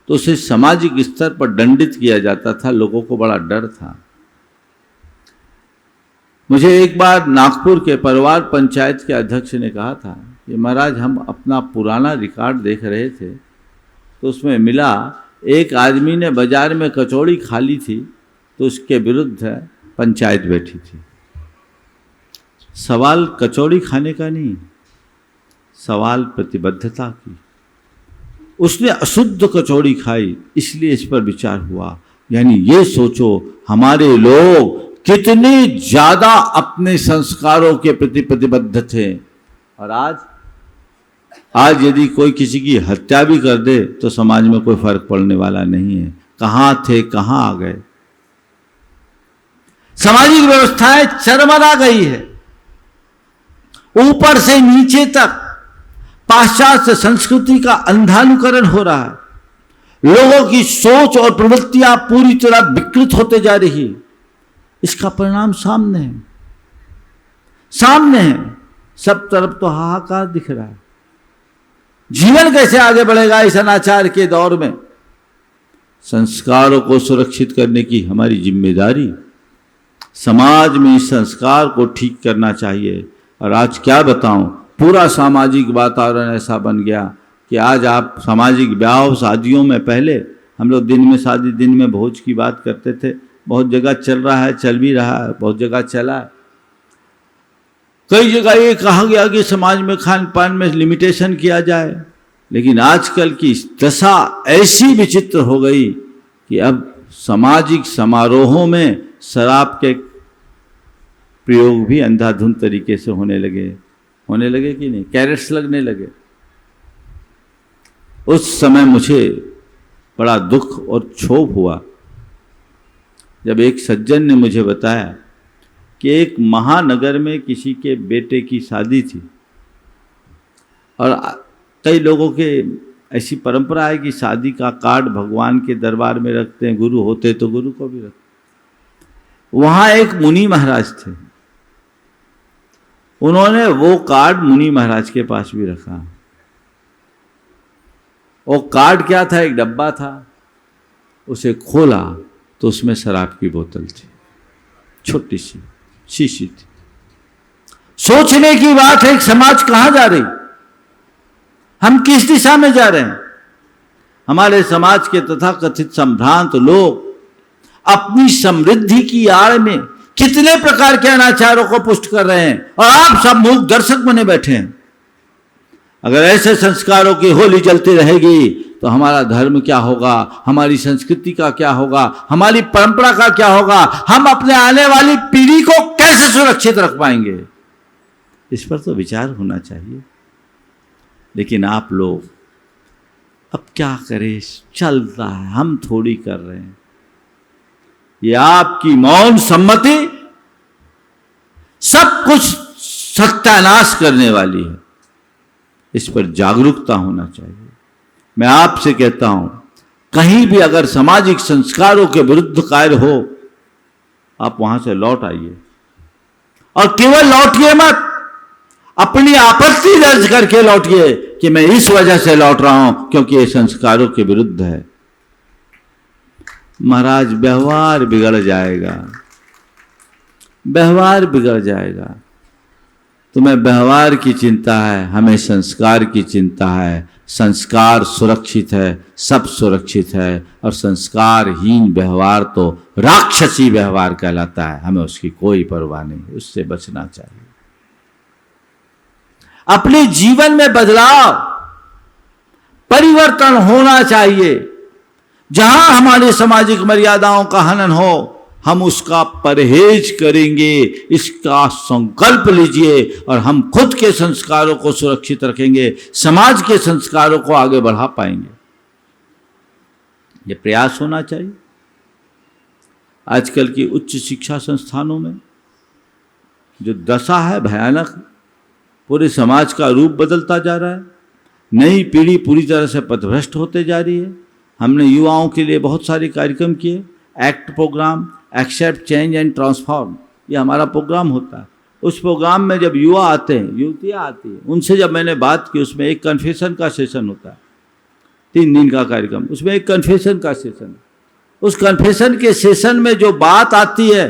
तो उसे सामाजिक स्तर पर दंडित किया जाता था। लोगों को बड़ा डर था। मुझे एक बार नागपुर के परिवार पंचायत के अध्यक्ष ने कहा था कि महाराज, हम अपना पुराना रिकॉर्ड देख रहे थे तो उसमें मिला एक आदमी ने बाजार में कचौड़ी खा ली थी तो उसके विरुद्ध पंचायत बैठी थी। सवाल कचौड़ी खाने का नहीं, सवाल प्रतिबद्धता की। उसने अशुद्ध कचौड़ी खाई, इसलिए इस पर विचार हुआ। यानी ये सोचो, हमारे लोग कितने ज्यादा अपने संस्कारों के प्रति प्रतिबद्ध थे। और आज यदि कोई किसी की हत्या भी कर दे तो समाज में कोई फर्क पड़ने वाला नहीं है। कहां थे, कहां आ गए। सामाजिक व्यवस्थाएं चरमरा गई है, ऊपर से नीचे तक पाश्चात्य संस्कृति का अंधानुकरण हो रहा है। लोगों की सोच और प्रवृत्तियां पूरी तरह विकृत होते जा रही है। इसका परिणाम सामने है, सामने है। सब तरफ तो हाहाकार दिख रहा है। जीवन कैसे आगे बढ़ेगा इस अनाचार के दौर में? संस्कारों को सुरक्षित करने की हमारी जिम्मेदारी, समाज में इस संस्कार को ठीक करना चाहिए। और आज क्या बताऊं, पूरा सामाजिक वातावरण ऐसा बन गया कि आज आप सामाजिक ब्याह शादियों में, पहले हम लोग दिन में शादी, दिन में भोज की बात करते थे। बहुत जगह चल रहा है, चल भी रहा है, बहुत जगह चला है। कई जगह ये कहा गया कि समाज में खान पान में लिमिटेशन किया जाए, लेकिन आजकल की दशा ऐसी विचित्र हो गई कि अब सामाजिक समारोहों में शराब के प्रयोग भी अंधाधुंध तरीके से होने लगे कि नहीं, कैरेट्स लगने लगे। उस समय मुझे बड़ा दुख और क्षोभ हुआ जब एक सज्जन ने मुझे बताया कि एक महानगर में किसी के बेटे की शादी थी, और कई लोगों के ऐसी परंपरा है कि शादी का कार्ड भगवान के दरबार में रखते हैं, गुरु होते तो गुरु को भी रखते। वहां एक मुनि महाराज थे, उन्होंने वो कार्ड मुनि महाराज के पास भी रखा। वो कार्ड क्या था? एक डब्बा था। उसे खोला तो उसमें शराब की बोतल थी, छोटी सी शीशी थी। सोचने की बात है, समाज कहां जा रही, हम किस दिशा में जा रहे हैं? हमारे समाज के तथाकथित संभ्रांत लोग अपनी समृद्धि की आड़ में कितने प्रकार के अनाचारों को पुष्ट कर रहे हैं, और आप सब मूक दर्शक बने बैठे हैं। अगर ऐसे संस्कारों की होली चलती रहेगी तो हमारा धर्म क्या होगा, हमारी संस्कृति का क्या होगा, हमारी परंपरा का क्या होगा, हम अपने आने वाली पीढ़ी को कैसे सुरक्षित रख पाएंगे? इस पर तो विचार होना चाहिए। लेकिन आप लोग अब क्या करें, चलता है, हम थोड़ी कर रहे हैं। ये आपकी मौन सम्मति सब कुछ सत्यानाश करने वाली है। इस पर जागरूकता होना चाहिए। मैं आपसे कहता हूं, कहीं भी अगर सामाजिक संस्कारों के विरुद्ध कार्य हो, आप वहां से लौट आइए, और केवल लौटिए मत, अपनी आपत्ति दर्ज करके लौटिए कि मैं इस वजह से लौट रहा हूं क्योंकि ये संस्कारों के विरुद्ध है। महाराज, व्यवहार बिगड़ जाएगा, व्यवहार बिगड़ जाएगा। तुम्हें व्यवहार की चिंता है, हमें संस्कार की चिंता है। संस्कार सुरक्षित है, सब सुरक्षित है, और संस्कारहीन व्यवहार तो राक्षसी व्यवहार कहलाता है। हमें उसकी कोई परवाह नहीं, उससे बचना चाहिए। अपने जीवन में बदलाव, परिवर्तन होना चाहिए। जहां हमारी सामाजिक मर्यादाओं का हनन हो, हम उसका परहेज करेंगे, इसका संकल्प लीजिए और हम खुद के संस्कारों को सुरक्षित रखेंगे, समाज के संस्कारों को आगे बढ़ा पाएंगे। ये प्रयास होना चाहिए। आजकल की उच्च शिक्षा संस्थानों में जो दशा है भयानक, पूरे समाज का रूप बदलता जा रहा है। नई पीढ़ी पूरी तरह से पथभ्रष्ट होते जा रही है। हमने युवाओं के लिए बहुत सारे कार्यक्रम किए, act program, accept change and transform, ये हमारा प्रोग्राम होता है। उस प्रोग्राम में जब युवा आते हैं, युवतियाँ आती हैं, उनसे जब मैंने बात की, उसमें एक कन्फेशन का सेशन होता है, 3 दिन का कार्यक्रम, उसमें एक कन्फेशन का सेशन। उस कन्फेशन के सेशन में जो बात आती है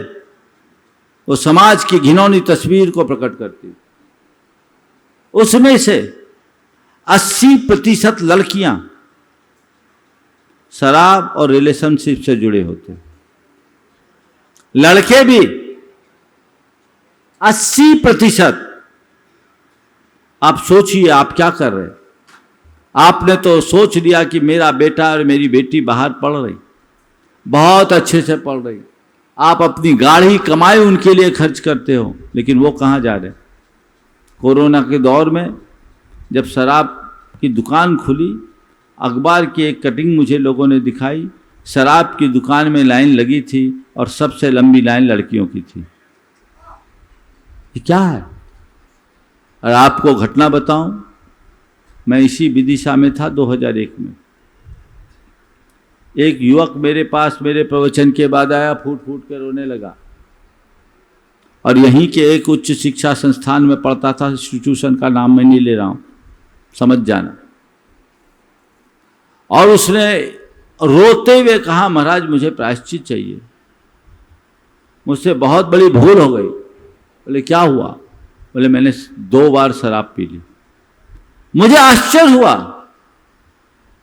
वो समाज की घिनौनी तस्वीर को प्रकट करती है। उसमें से 80% लड़कियां शराब और रिलेशनशिप से जुड़े होते हैं। लड़के भी 80%। आप सोचिए आप क्या कर रहे हैं। आपने तो सोच लिया कि मेरा बेटा और मेरी बेटी बाहर पढ़ रही, बहुत अच्छे से पढ़ रही, आप अपनी गाढ़ी कमाई उनके लिए खर्च करते हो, लेकिन वो कहाँ जा रहे। कोरोना के दौर में जब शराब की दुकान खुली, अखबार की एक कटिंग मुझे लोगों ने दिखाई, शराब की दुकान में लाइन लगी थी और सबसे लंबी लाइन लड़कियों की थी। ये क्या है? और आपको घटना बताऊं, मैं इसी विदिशा में था 2001 में। एक युवक मेरे पास मेरे प्रवचन के बाद आया, फूट फूट कर रोने लगा, और यहीं के एक उच्च शिक्षा संस्थान में पढ़ता था। इंस्टीट्यूशन का नाम मैं नहीं ले रहा हूं, समझ जाना। और उसने रोते हुए कहा, महाराज मुझे प्रायश्चित चाहिए, मुझसे बहुत बड़ी भूल हो गई। बोले क्या हुआ? बोले मैंने 2 बार शराब पी ली। मुझे आश्चर्य हुआ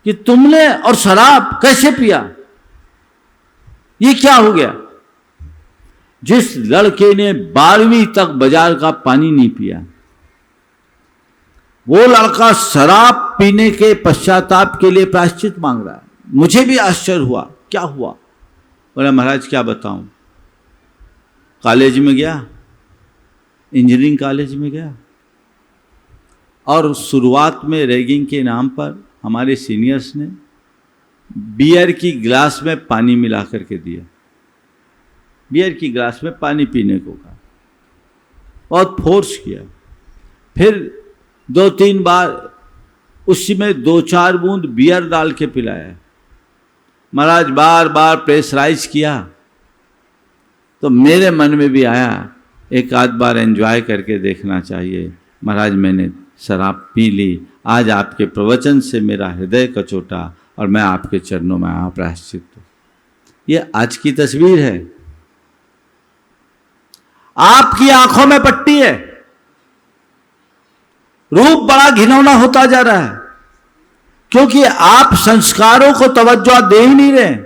कि तुमने और शराब कैसे पिया, ये क्या हो गया? जिस लड़के ने 12वीं तक बाजार का पानी नहीं पिया, वो लड़का शराब पीने के पश्चाताप के लिए प्रायश्चित मांग रहा है। मुझे भी आश्चर्य हुआ, क्या हुआ? बोला महाराज क्या बताऊं, कॉलेज में गया, इंजीनियरिंग कॉलेज में गया, और शुरुआत में रैगिंग के नाम पर हमारे सीनियर्स ने बियर की गिलास में पानी मिला करके दिया। बियर की गिलास में पानी पीने को कहा, बहुत फोर्स किया। फिर 2-3 बार उसी में 2-4 बूंद बियर डाल के पिलाया। महाराज बार बार प्रेशराइज किया, तो मेरे मन में भी आया एक आध बार एंजॉय करके देखना चाहिए। महाराज मैंने शराब पी ली, आज आपके प्रवचन से मेरा हृदय कचोटा और मैं आपके चरणों में आया प्रायश्चित। ये आज की तस्वीर है। आपकी आंखों में पट्टी है, रूप बड़ा घिनौना होता जा रहा है, क्योंकि आप संस्कारों को तवज्जो दे ही नहीं रहे।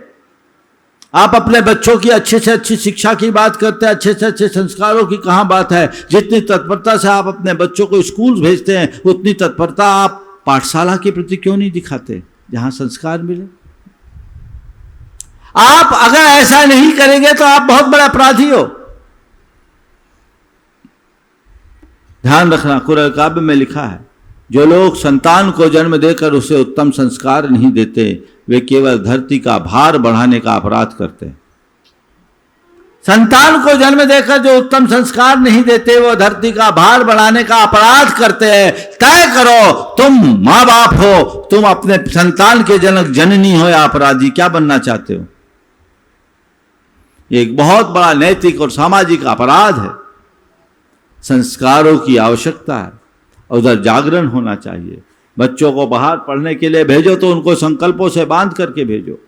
आप अपने बच्चों की अच्छे से अच्छी शिक्षा की बात करते हैं, अच्छे से अच्छे संस्कारों की कहाँ बात है। जितनी तत्परता से आप अपने बच्चों को स्कूल भेजते हैं, उतनी तत्परता आप पाठशाला के प्रति क्यों नहीं दिखाते, जहां संस्कार मिले। आप अगर ऐसा नहीं करेंगे तो आप बहुत बड़े अपराधी हो। ध्यान रखना, कुरान काव्य में लिखा है, जो लोग संतान को जन्म देकर उसे उत्तम संस्कार नहीं देते, वे केवल धरती का भार बढ़ाने का अपराध करते हैं। संतान को जन्म देकर जो उत्तम संस्कार नहीं देते, वो धरती का भार बढ़ाने का अपराध करते हैं। तय करो, तुम माँ बाप हो, तुम अपने संतान के जनक जननी हो या अपराधी, क्या बनना चाहते हो? ये एक बहुत बड़ा नैतिक और सामाजिक अपराध है। संस्कारों की आवश्यकता है, उधर जागरण होना चाहिए। बच्चों को बाहर पढ़ने के लिए भेजो तो उनको संकल्पों से बांध करके भेजो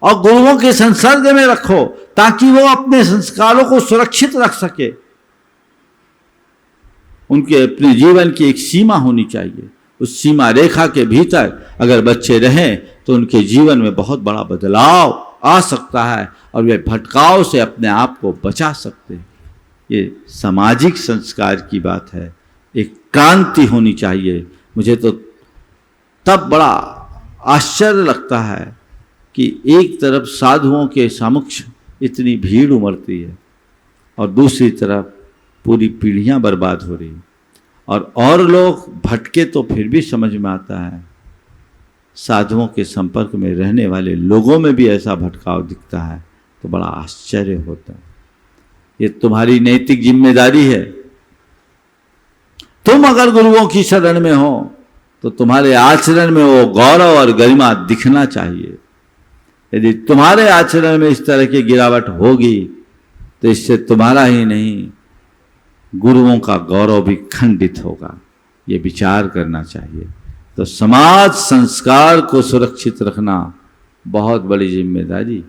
और गुरुओं के संसर्ग में रखो, ताकि वो अपने संस्कारों को सुरक्षित रख सके। उनके अपने जीवन की एक सीमा होनी चाहिए। उस सीमा रेखा के भीतर अगर बच्चे रहें तो उनके जीवन में बहुत बड़ा बदलाव आ सकता है और वे भटकाव से अपने आप को बचा सकते हैं। ये सामाजिक संस्कार की बात है, एक क्रांति होनी चाहिए। मुझे तो तब बड़ा आश्चर्य लगता है कि एक तरफ साधुओं के समक्ष इतनी भीड़ उमड़ती है और दूसरी तरफ पूरी पीढ़ियां बर्बाद हो रही, और लोग भटके तो फिर भी समझ में आता है, साधुओं के संपर्क में रहने वाले लोगों में भी ऐसा भटकाव दिखता है तो बड़ा आश्चर्य होता है। ये तुम्हारी नैतिक जिम्मेदारी है। तुम अगर गुरुओं की शरण में हो तो तुम्हारे आचरण में वो गौरव और गरिमा दिखना चाहिए। यदि तुम्हारे आचरण में इस तरह की गिरावट होगी तो इससे तुम्हारा ही नहीं गुरुओं का गौरव भी खंडित होगा। ये विचार करना चाहिए। तो समाज संस्कार को सुरक्षित रखना बहुत बड़ी जिम्मेदारी।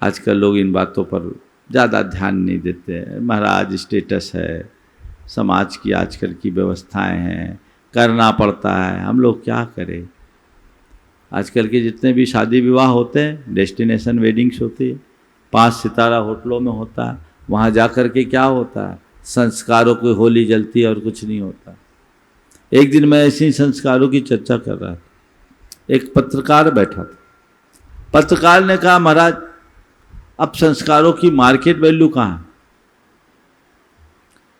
आजकल लोग इन बातों पर ज़्यादा ध्यान नहीं देते हैं। महाराज स्टेटस है, समाज की आजकल की व्यवस्थाएं हैं, करना पड़ता है, हम लोग क्या करें। आजकल के जितने भी शादी विवाह होते हैं, डेस्टिनेशन वेडिंग्स होती है, 5 सितारा होटलों में होता है। वहाँ जा कर के क्या होता है, संस्कारों की होली जलती है और कुछ नहीं होता। एक दिन मैं ऐसे ही संस्कारों की चर्चा कर रहा था, एक पत्रकार बैठा था। पत्रकार ने कहा, महाराज अब संस्कारों की मार्केट वैल्यू कहाँ है,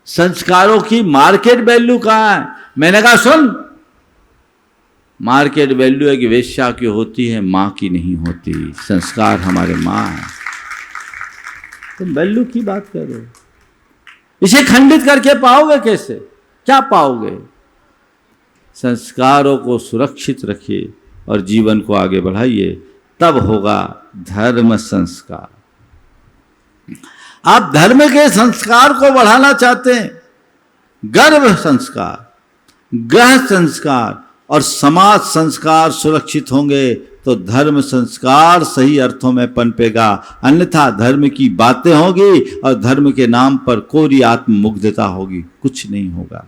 संस्कारों की मार्केट वैल्यू कहाँ है। मैंने कहा सुन, मार्केट वैल्यू एक वेश्या की होती है, माँ की नहीं होती। संस्कार हमारे माँ है। तुम वैल्यू की बात कर रहे हो, इसे खंडित करके पाओगे कैसे, क्या पाओगे। संस्कारों को सुरक्षित रखिए और जीवन को आगे बढ़ाइए, तब होगा धर्म संस्कार। आप धर्म के संस्कार को बढ़ाना चाहते हैं, गर्भ संस्कार, ग्रह संस्कार और समाज संस्कार सुरक्षित होंगे तो धर्म संस्कार सही अर्थों में पनपेगा। अन्यथा धर्म की बातें होगी और धर्म के नाम पर कोरी आत्ममुग्धता होगी, कुछ नहीं होगा।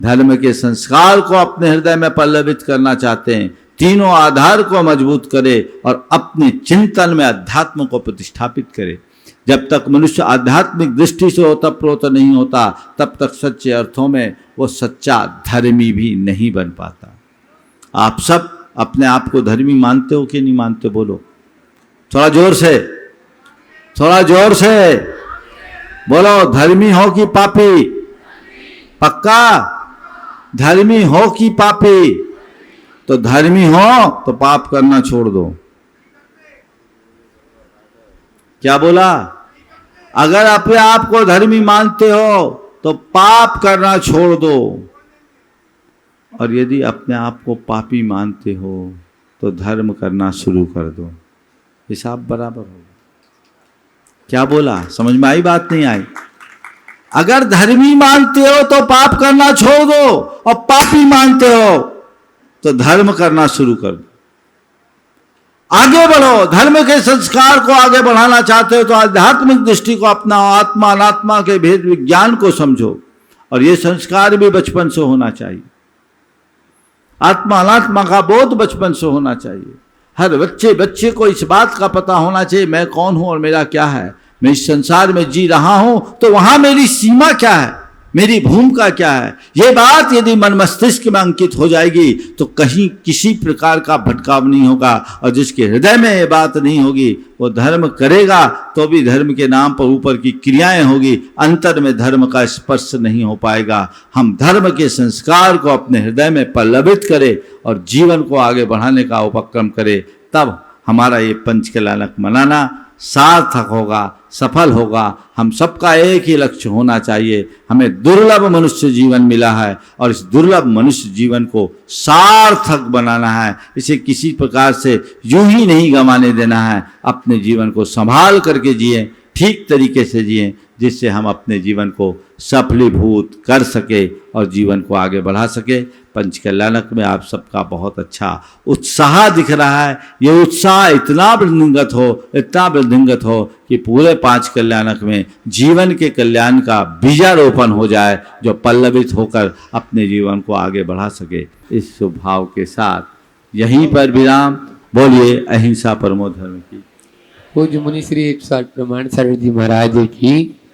धर्म के संस्कार को अपने हृदय में पल्लवित करना चाहते हैं, तीनों आधार को मजबूत करे और अपने चिंतन में अध्यात्म को प्रतिष्ठापित करे। जब तक मनुष्य आध्यात्मिक दृष्टि से ओतप्रोत नहीं होता, तब तक सच्चे अर्थों में वो सच्चा धर्मी भी नहीं बन पाता। आप सब अपने आप को धर्मी मानते हो कि नहीं मानते, बोलो थोड़ा जोर से, थोड़ा जोर से बोलो। धर्मी हो कि पापी, पक्का धर्मी हो कि पापी। तो धर्मी हो तो पाप करना छोड़ दो। क्या बोला, अगर अपने आप को धर्मी मानते हो तो पाप करना छोड़ दो, और यदि अपने आप को पापी मानते हो तो धर्म करना शुरू कर दो, हिसाब बराबर होगा। क्या बोला, समझ में आई बात, नहीं आई। अगर धर्मी मानते हो तो पाप करना छोड़ दो, और पापी मानते हो तो धर्म करना शुरू कर दो। आगे बढ़ो, धर्म के संस्कार को आगे बढ़ाना चाहते हो तो आध्यात्मिक दृष्टि को अपना, आत्मा अनात्मा के भेद विज्ञान को समझो, और ये संस्कार भी बचपन से होना चाहिए। आत्मा अनात्मा का बोध बचपन से होना चाहिए। हर बच्चे को इस बात का पता होना चाहिए, मैं कौन हूं और मेरा क्या है। मैं इस संसार में जी रहा हूं तो वहां मेरी सीमा क्या है, मेरी भूमिका क्या है। ये बात यदि मन मस्तिष्क में अंकित हो जाएगी तो कहीं किसी प्रकार का भटकाव नहीं होगा, और जिसके हृदय में ये बात नहीं होगी वो धर्म करेगा तो भी धर्म के नाम पर ऊपर की क्रियाएं होगी, अंतर में धर्म का स्पर्श नहीं हो पाएगा। हम धर्म के संस्कार को अपने हृदय में पल्लवित करें और जीवन को आगे बढ़ाने का उपक्रम करें, तब हमारा ये पंचकल्याणक मनाना सार्थक होगा, सफल होगा। हम सबका एक ही लक्ष्य होना चाहिए, हमें दुर्लभ मनुष्य जीवन मिला है और इस दुर्लभ मनुष्य जीवन को सार्थक बनाना है। इसे किसी प्रकार से यूं ही नहीं गंवाने देना है। अपने जीवन को संभाल करके जिए, ठीक तरीके से जिए, जिससे हम अपने जीवन को सफलीभूत कर सके और जीवन को आगे बढ़ा सके। पंचकल्याणक में आप सबका बहुत अच्छा उत्साह दिख रहा है। ये उत्साह इतना वृद्धिंगत हो, इतना वृद्धिंगत हो कि पूरे 5 कल्याणक में जीवन के कल्याण का बीजारोपण हो जाए, जो पल्लवित होकर अपने जीवन को आगे बढ़ा सके। इस शुभ भाव के साथ यहीं पर विराम। बोलिए अहिंसा परमो धर्म की। पूज्य मुनि श्री 108 प्रमाण सर जी महाराज की